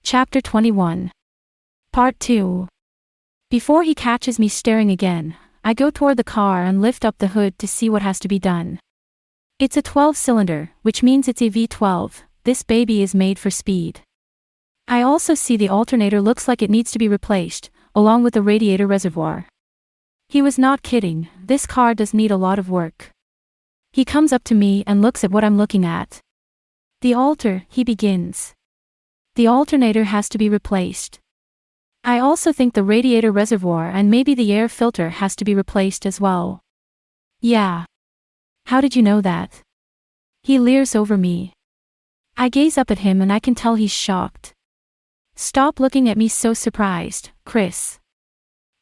Chapter 21. Part 2. Before he catches me staring again, I go toward the car and lift up the hood to see what has to be done. It's a 12-cylinder, which means it's a V12. This baby is made for speed. I also see the alternator looks like it needs to be replaced, along with the radiator reservoir. He was not kidding, this car does need a lot of work. He comes up to me and looks at what I'm looking at. He begins. The alternator has to be replaced. I also think the radiator reservoir and maybe the air filter has to be replaced as well. Yeah. How did you know that? He leers over me. I gaze up at him and I can tell he's shocked. Stop looking at me so surprised, Chris.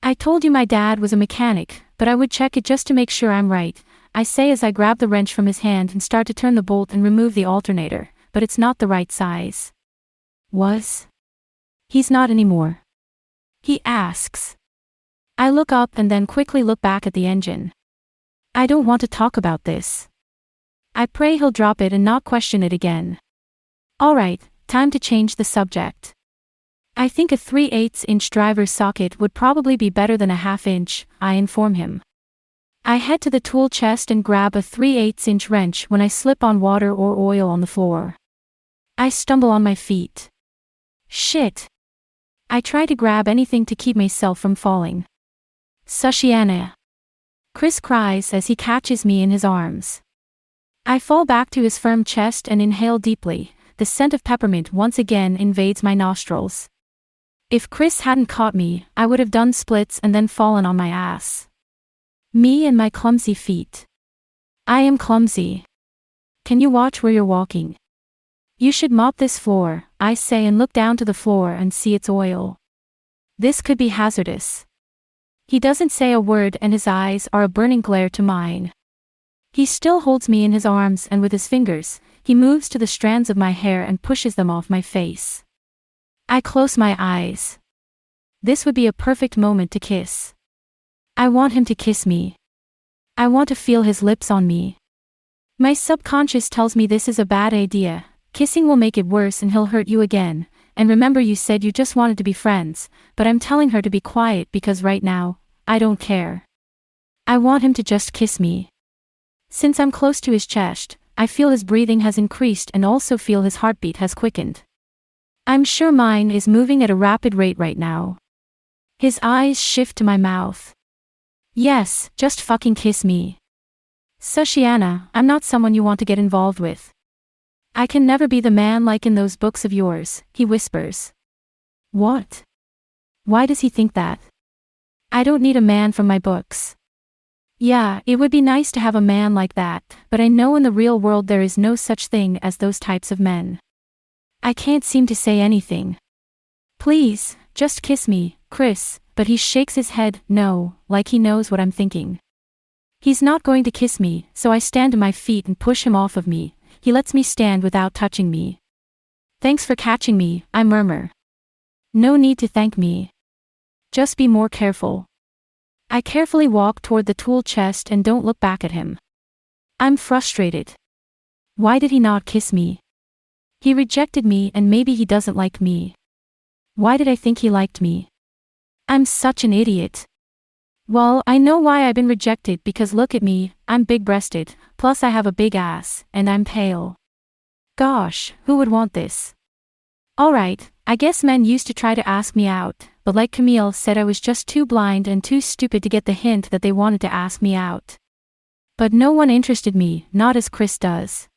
I told you my dad was a mechanic, but I would check it just to make sure I'm right, I say as I grab the wrench from his hand and start to turn the bolt and remove the alternator, but it's not the right size. Was? He's not anymore. He asks. I look up and then quickly look back at the engine. I don't want to talk about this. I pray he'll drop it and not question it again. Alright, time to change the subject. I think a 3/8-inch driver's socket would probably be better than a 1/2 inch, I inform him. I head to the tool chest and grab a 3/8-inch wrench when I slip on water or oil on the floor. I stumble on my feet. Shit. I try to grab anything to keep myself from falling. Sushiana. Chris cries as he catches me in his arms. I fall back to his firm chest and inhale deeply. The scent of peppermint once again invades my nostrils. If Chris hadn't caught me, I would have done splits and then fallen on my ass. Me and my clumsy feet. I am clumsy. Can you watch where you're walking? You should mop this floor, I say and look down to the floor and see it's oil. This could be hazardous. He doesn't say a word and his eyes are a burning glare to mine. He still holds me in his arms and with his fingers, he moves to the strands of my hair and pushes them off my face. I close my eyes. This would be a perfect moment to kiss. I want him to kiss me. I want to feel his lips on me. My subconscious tells me this is a bad idea. Kissing will make it worse and he'll hurt you again, and remember you said you just wanted to be friends, but I'm telling her to be quiet because right now, I don't care. I want him to just kiss me. Since I'm close to his chest, I feel his breathing has increased and also feel his heartbeat has quickened. I'm sure mine is moving at a rapid rate right now. His eyes shift to my mouth. Yes, just fucking kiss me. Sushiana, I'm not someone you want to get involved with. I can never be the man like in those books of yours, he whispers. What? Why does he think that? I don't need a man from my books. Yeah, it would be nice to have a man like that, but I know in the real world there is no such thing as those types of men. I can't seem to say anything. Please, just kiss me, Chris, but he shakes his head, no, like he knows what I'm thinking. He's not going to kiss me, so I stand to my feet and push him off of me. He lets me stand without touching me. Thanks for catching me, I murmur. No need to thank me. Just be more careful. I carefully walk toward the tool chest and don't look back at him. I'm frustrated. Why did he not kiss me? He rejected me and maybe he doesn't like me. Why did I think he liked me? I'm such an idiot. Well, I know why I've been rejected because look at me, I'm big-breasted, plus I have a big ass, and I'm pale. Gosh, who would want this? Alright, I guess men used to try to ask me out, but like Camille said I was just too blind and too stupid to get the hint that they wanted to ask me out. But no one interested me, not as Chris does.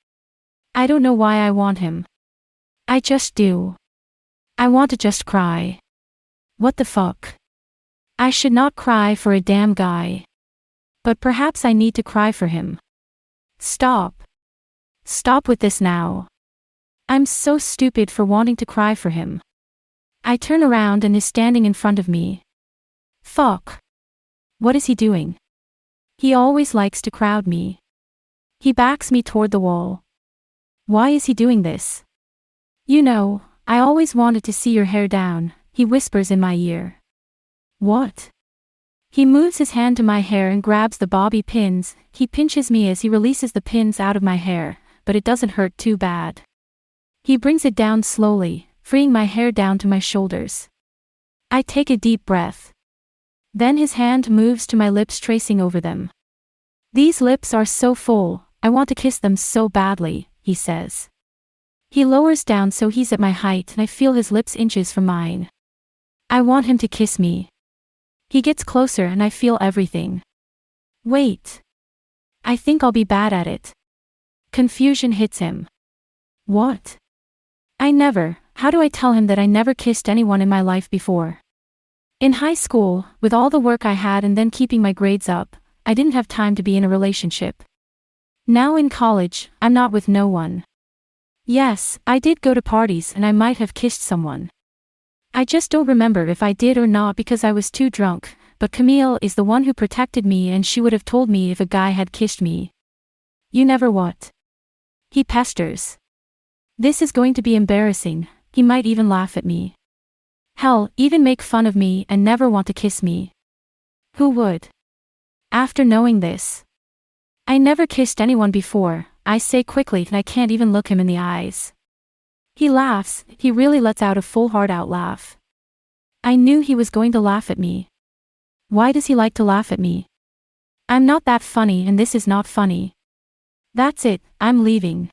I don't know why I want him. I just do. I want to just cry. What the fuck? I should not cry for a damn guy. But perhaps I need to cry for him. Stop. Stop with this now. I'm so stupid for wanting to cry for him. I turn around and is standing in front of me. Fuck. What is he doing? He always likes to crowd me. He backs me toward the wall. Why is he doing this? You know, I always wanted to see your hair down, he whispers in my ear. What? He moves his hand to my hair and grabs the bobby pins. He pinches me as he releases the pins out of my hair, but it doesn't hurt too bad. He brings it down slowly, freeing my hair down to my shoulders. I take a deep breath. Then his hand moves to my lips, tracing over them. These lips are so full, I want to kiss them so badly, he says. He lowers down so he's at my height and I feel his lips inches from mine. I want him to kiss me. He gets closer and I feel everything. Wait. I think I'll be bad at it. Confusion hits him. What? How do I tell him that I never kissed anyone in my life before? In high school, with all the work I had and then keeping my grades up, I didn't have time to be in a relationship. Now in college, I'm not with no one. Yes, I did go to parties and I might have kissed someone. I just don't remember if I did or not because I was too drunk, but Camille is the one who protected me and she would have told me if a guy had kissed me. You never what? He pesters. This is going to be embarrassing, he might even laugh at me. Hell, even make fun of me and never want to kiss me. Who would? After knowing this. I never kissed anyone before, I say quickly and I can't even look him in the eyes. He laughs, he really lets out a full heart-out laugh. I knew he was going to laugh at me. Why does he like to laugh at me? I'm not that funny and this is not funny. That's it, I'm leaving.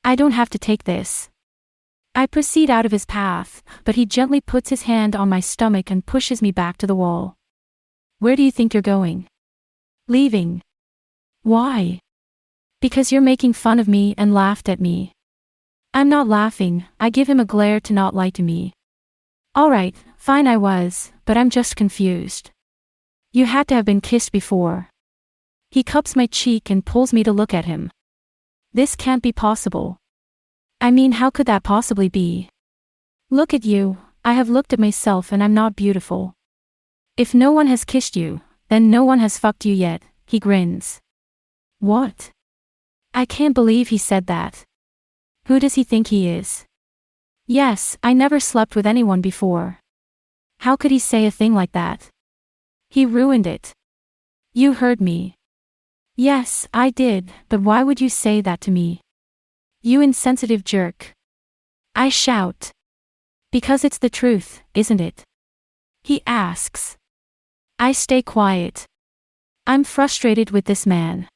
I don't have to take this. I proceed out of his path, but he gently puts his hand on my stomach and pushes me back to the wall. Where do you think you're going? Leaving. Why? Because you're making fun of me and laughed at me. I'm not laughing, I give him a glare to not lie to me. Alright, fine I was, but I'm just confused. You had to have been kissed before. He cups my cheek and pulls me to look at him. This can't be possible. I mean, how could that possibly be? Look at you, I have looked at myself and I'm not beautiful. If no one has kissed you, then no one has fucked you yet, he grins. What? I can't believe he said that. Who does he think he is? Yes, I never slept with anyone before. How could he say a thing like that? He ruined it. You heard me. Yes, I did, but why would you say that to me? You insensitive jerk. I shout. Because it's the truth, isn't it? He asks. I stay quiet. I'm frustrated with this man.